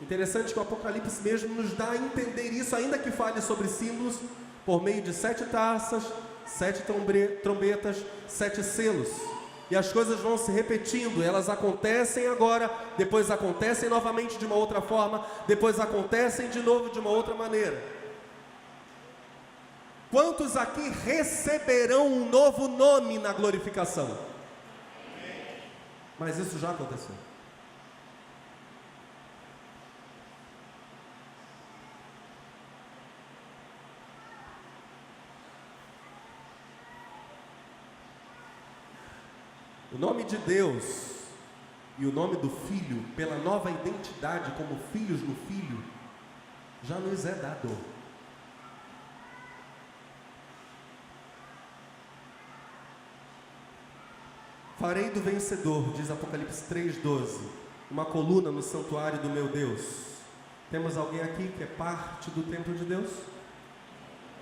Interessante que o Apocalipse mesmo nos dá a entender isso, ainda que fale sobre símbolos, por meio de 7 taças, 7 trombetas, 7 selos. E as coisas vão se repetindo, elas acontecem agora, depois acontecem novamente de uma outra forma, depois acontecem de novo de uma outra maneira. Quantos aqui receberão um novo nome na glorificação? Mas isso já aconteceu. O nome de Deus e o nome do Filho, pela nova identidade como filhos no Filho, já nos é dado. Farei do vencedor, diz Apocalipse 3,12, uma coluna no santuário do meu Deus. Temos alguém aqui que é parte do templo de Deus?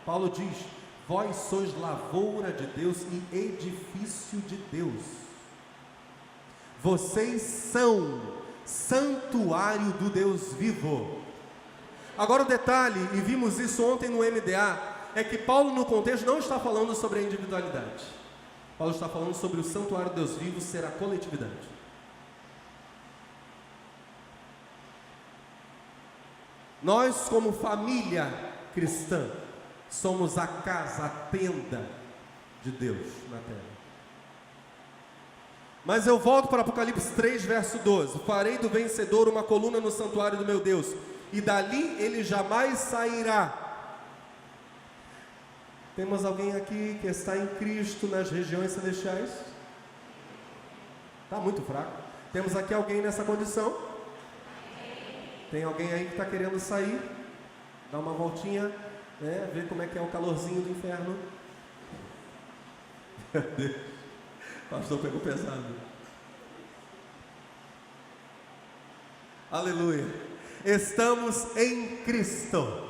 Paulo diz: vós sois lavoura de Deus e edifício de Deus. Vocês são santuário do Deus vivo. Agora o detalhe, e vimos isso ontem no MDA, é que Paulo no contexto não está falando sobre a individualidade. Paulo está falando sobre o santuário do Deus vivo ser a coletividade. Nós, como família cristã, somos a casa, a tenda de Deus na terra. Mas eu volto para Apocalipse 3, verso 12. Farei do vencedor uma coluna no santuário do meu Deus, e dali ele jamais sairá. Temos alguém aqui que está em Cristo nas regiões celestiais? Está muito fraco. Temos aqui alguém nessa condição? Tem alguém aí que está querendo sair? Dar uma voltinha, né? Ver como é que é o calorzinho do inferno. Meu Deus, o pastor pegou pesado. Aleluia. Estamos em Cristo.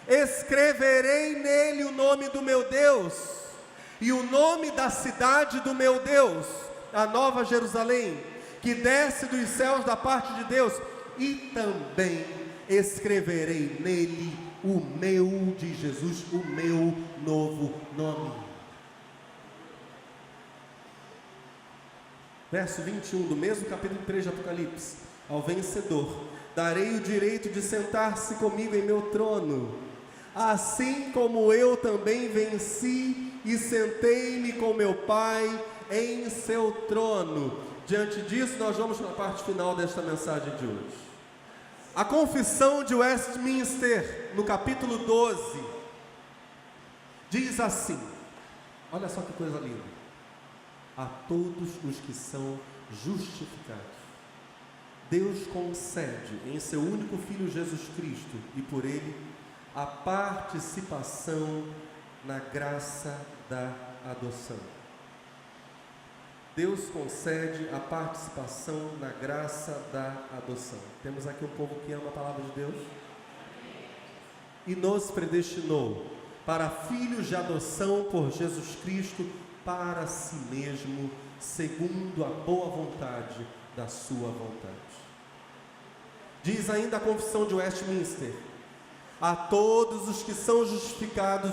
Escreverei nele o nome do meu Deus e o nome da cidade do meu Deus, a Nova Jerusalém, que desce dos céus da parte de Deus, e também escreverei nele o meu, de Jesus, o meu novo nome. Verso 21 do mesmo capítulo 3 de Apocalipse: ao vencedor darei o direito de sentar-se comigo em meu trono, assim como eu também venci e sentei-me com meu Pai em seu trono. Diante disso, nós vamos para a parte final desta mensagem de hoje. A confissão de Westminster, no capítulo 12, diz assim, olha só que coisa linda: a todos os que são justificados, Deus concede em seu único Filho Jesus Cristo, e por ele, a participação na graça da adoção. Deus concede a participação na graça da adoção. Temos aqui um povo que ama a palavra de Deus. E nos predestinou para filhos de adoção por Jesus Cristo para si mesmo, segundo a boa vontade da sua vontade. Diz ainda a confissão de Westminster: a todos os que são justificados,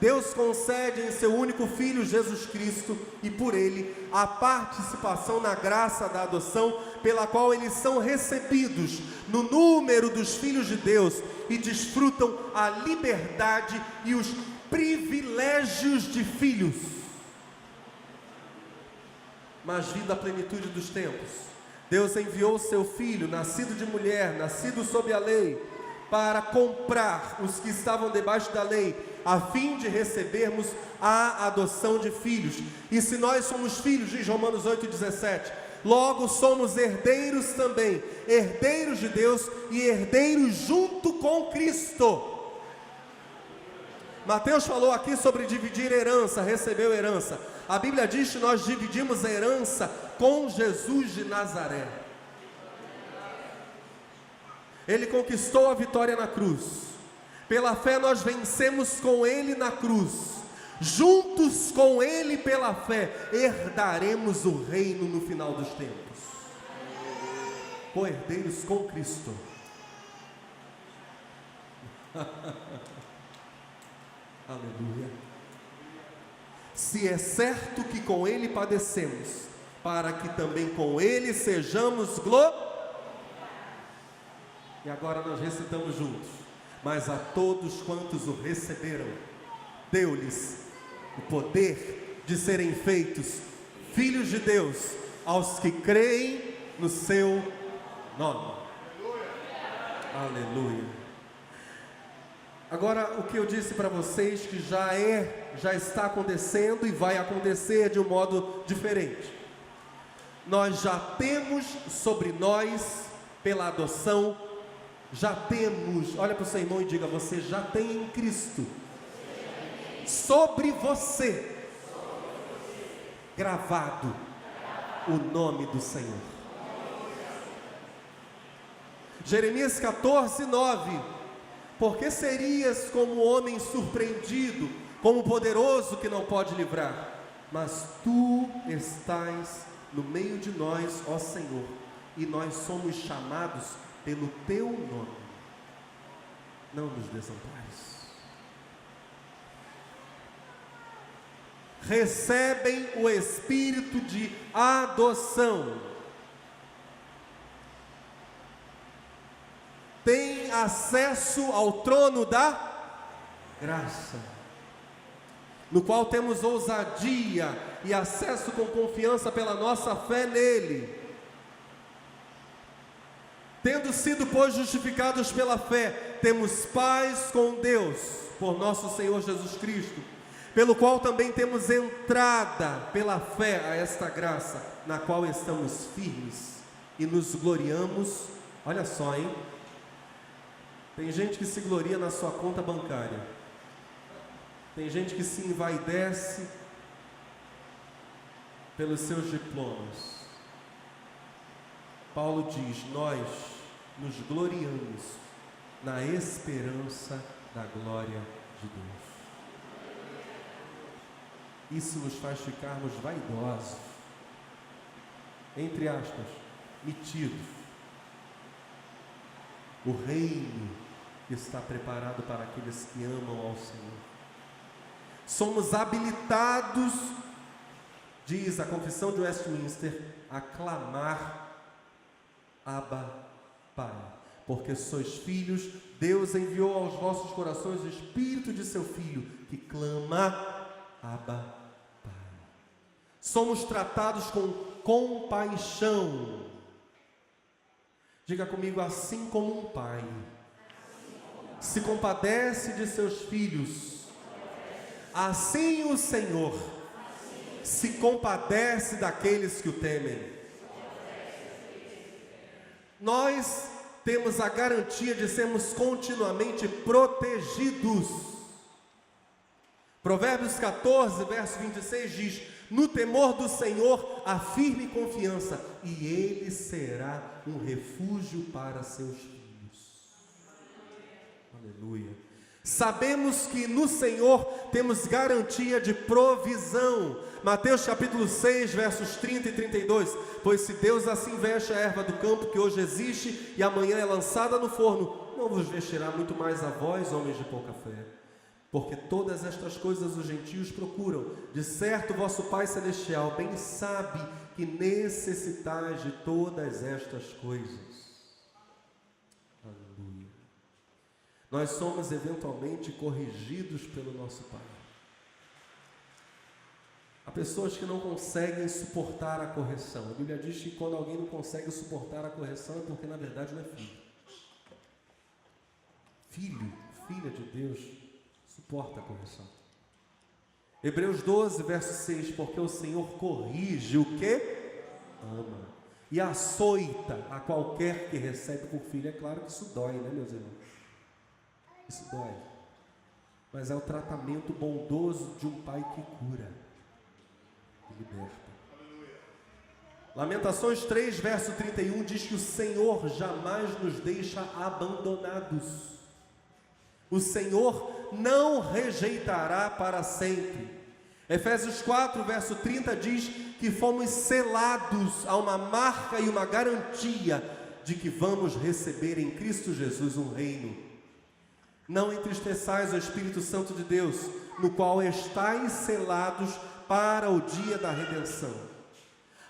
Deus concede em seu único Filho Jesus Cristo, e por ele, a participação na graça da adoção, pela qual eles são recebidos no número dos filhos de Deus, e desfrutam a liberdade e os privilégios de filhos. Mas vindo a plenitude dos tempos, Deus enviou seu Filho, nascido de mulher, nascido sob a lei, para comprar os que estavam debaixo da lei, a fim de recebermos a adoção de filhos. E se nós somos filhos, diz Romanos 8,17, logo somos herdeiros também, herdeiros de Deus e herdeiros junto com Cristo. Mateus falou aqui sobre dividir herança, recebeu herança. A Bíblia diz que nós dividimos a herança com Jesus de Nazaré. Ele conquistou a vitória na cruz. Pela fé nós vencemos com Ele na cruz. Juntos com Ele pela fé herdaremos o reino no final dos tempos. Co-herdeiros com Cristo. Aleluia. se é certo que com ele padecemos, para que também com ele sejamos E agora nós recitamos juntos. Mas a todos quantos o receberam, deu-lhes o poder de serem feitos filhos de Deus, aos que creem no seu nome. Aleluia. Agora, o que eu disse para vocês que já está acontecendo e vai acontecer de um modo diferente. Nós já temos sobre nós, pela adoção, olha para o seu irmão e diga: você já tem em Cristo, sobre você, gravado o nome do Senhor. Jeremias 14, 9. Porque serias como homem surpreendido, como poderoso que não pode livrar, mas tu estás no meio de nós, ó Senhor, e nós somos chamados pelo teu nome. Não nos desampares. Recebem o espírito de adoção. Tem acesso ao trono da graça, no qual temos ousadia e acesso com confiança pela nossa fé nele. Tendo sido, pois, justificados pela fé, temos paz com Deus, por nosso Senhor Jesus Cristo, pelo qual também temos entrada pela fé a esta graça, na qual estamos firmes e nos gloriamos. Olha só, hein? Tem gente que se gloria na sua conta bancária. Tem gente que se envaidece pelos seus diplomas. Paulo diz: nós nos gloriamos na esperança da glória de Deus. Isso nos faz ficarmos vaidosos, entre aspas, metidos. O reino está preparado para aqueles que amam ao Senhor. Somos habilitados, diz a Confissão de Westminster, a clamar: Abba, Pai. Porque sois filhos, Deus enviou aos vossos corações o Espírito de seu Filho, que clama: Abba, Pai. Somos tratados com compaixão. Diga comigo: assim como um pai se compadece de seus filhos, assim o Senhor se compadece daqueles que o temem. Nós temos a garantia de sermos continuamente protegidos. Provérbios 14, verso 26 diz: no temor do Senhor há firme confiança, e Ele será um refúgio para seus filhos. Aleluia. Sabemos que no Senhor temos garantia de provisão. Mateus capítulo 6, versos 30 e 32. Pois se Deus assim veste a erva do campo que hoje existe e amanhã é lançada no forno, não vos vestirá muito mais a vós, homens de pouca fé? Porque todas estas coisas os gentios procuram. De certo, vosso Pai Celestial bem sabe que necessitais de todas estas coisas. Aleluia. Nós somos eventualmente corrigidos pelo nosso Pai. Há pessoas que não conseguem suportar a correção. A Bíblia diz que quando alguém não consegue suportar a correção é porque na verdade não é filho. Filha de Deus, suporta a correção. Hebreus 12, verso 6. Porque o Senhor corrige o que ama e açoita a qualquer que recebe por filho. É claro que isso dói, né, meus irmãos? Isso dói. Mas é o tratamento bondoso de um pai que cura e liberta. Lamentações 3, verso 31 diz que o Senhor jamais nos deixa abandonados. O Senhor não rejeitará para sempre. Efésios 4, verso 30 diz que fomos selados a uma marca e uma garantia de que vamos receber em Cristo Jesus um reino. Não entristeçais o Espírito Santo de Deus, no qual estáis selados para o dia da redenção.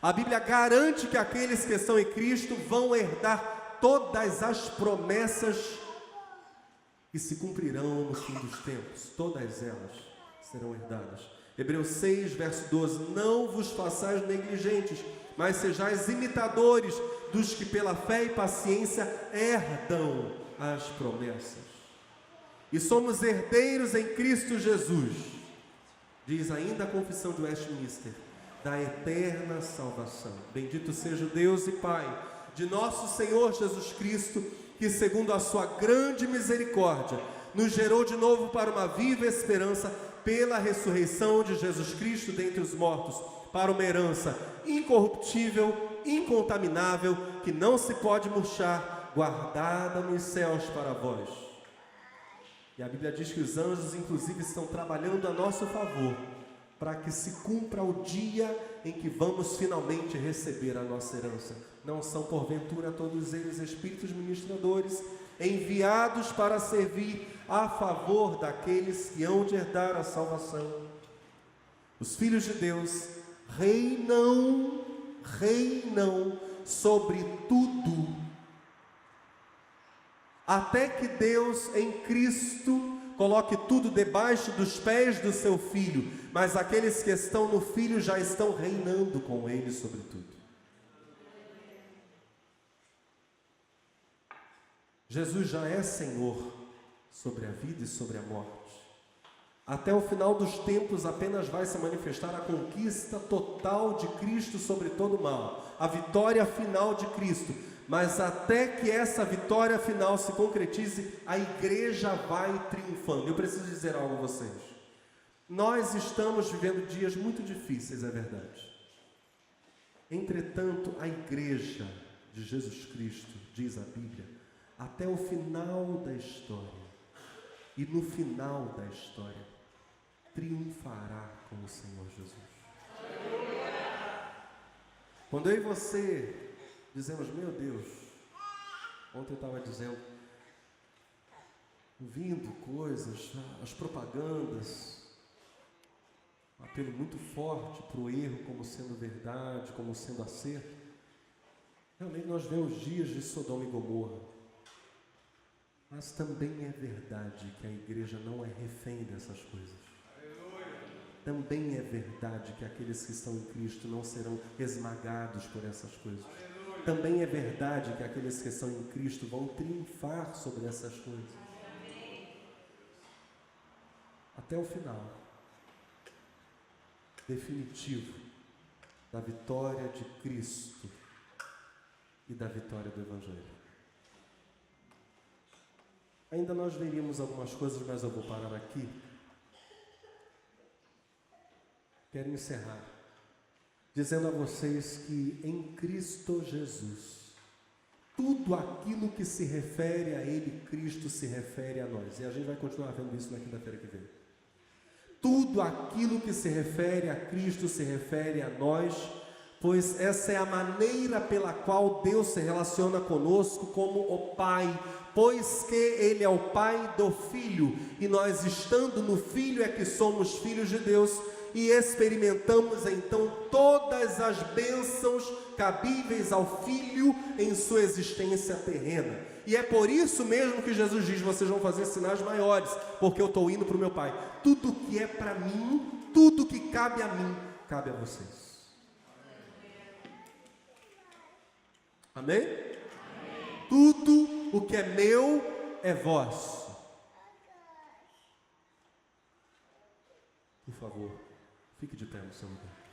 A Bíblia garante que aqueles que estão em Cristo vão herdar todas as promessas que se cumprirão no fim dos tempos. Todas elas serão herdadas. Hebreus 6, verso 12. Não vos façais negligentes, mas sejais imitadores dos que pela fé e paciência herdam as promessas. E somos herdeiros em Cristo Jesus, diz ainda a confissão de Westminster, da eterna salvação. Bendito seja o Deus e Pai de nosso Senhor Jesus Cristo, que segundo a sua grande misericórdia, nos gerou de novo para uma viva esperança pela ressurreição de Jesus Cristo dentre os mortos, para uma herança incorruptível, incontaminável, que não se pode murchar, guardada nos céus para vós. E a Bíblia diz que os anjos, inclusive, estão trabalhando a nosso favor, para que se cumpra o dia em que vamos finalmente receber a nossa herança. Não são, porventura, todos eles espíritos ministradores, enviados para servir a favor daqueles que hão de herdar a salvação. Os filhos de Deus reinam sobre tudo, até que Deus em Cristo coloque tudo debaixo dos pés do seu Filho, mas aqueles que estão no Filho já estão reinando com Ele sobre tudo. Jesus já é Senhor sobre a vida e sobre a morte. Até o final dos tempos apenas vai se manifestar a conquista total de Cristo sobre todo o mal, a vitória final de Cristo. Mas até que essa vitória final se concretize, a igreja vai triunfando. Eu preciso dizer algo a vocês. Nós estamos vivendo dias muito difíceis, é verdade. Entretanto, a igreja de Jesus Cristo, diz a Bíblia, até o final da história, e no final da história, triunfará com o Senhor Jesus. Quando eu e você dizemos, meu Deus, ontem eu estava dizendo, ouvindo coisas, as propagandas, um apelo muito forte para o erro como sendo verdade, como sendo acerto. Realmente nós vemos dias de Sodoma e Gomorra, mas também é verdade que a igreja não é refém dessas coisas. Também é verdade que aqueles que estão em Cristo não serão esmagados por essas coisas. Também é verdade que aqueles que estão em Cristo vão triunfar sobre essas coisas. Até o final definitivo da vitória de Cristo e da vitória do Evangelho. Ainda nós veríamos algumas coisas, mas eu vou parar aqui. Quero encerrar dizendo a vocês que em Cristo Jesus, tudo aquilo que se refere a Ele, Cristo, se refere a nós. E a gente vai continuar vendo isso na quinta-feira que vem. Tudo aquilo que se refere a Cristo se refere a nós, pois essa é a maneira pela qual Deus se relaciona conosco como o Pai, pois que Ele é o Pai do Filho, e nós estando no Filho é que somos filhos de Deus, e experimentamos então todas as bênçãos cabíveis ao Filho em sua existência terrena. E é por isso mesmo que Jesus diz, vocês vão fazer sinais maiores, porque eu estou indo para o meu Pai. Tudo que é para mim, tudo que cabe a mim, cabe a vocês. Amém? Amém? Tudo o que é meu é vosso. Por favor, fique de pé no seu lugar.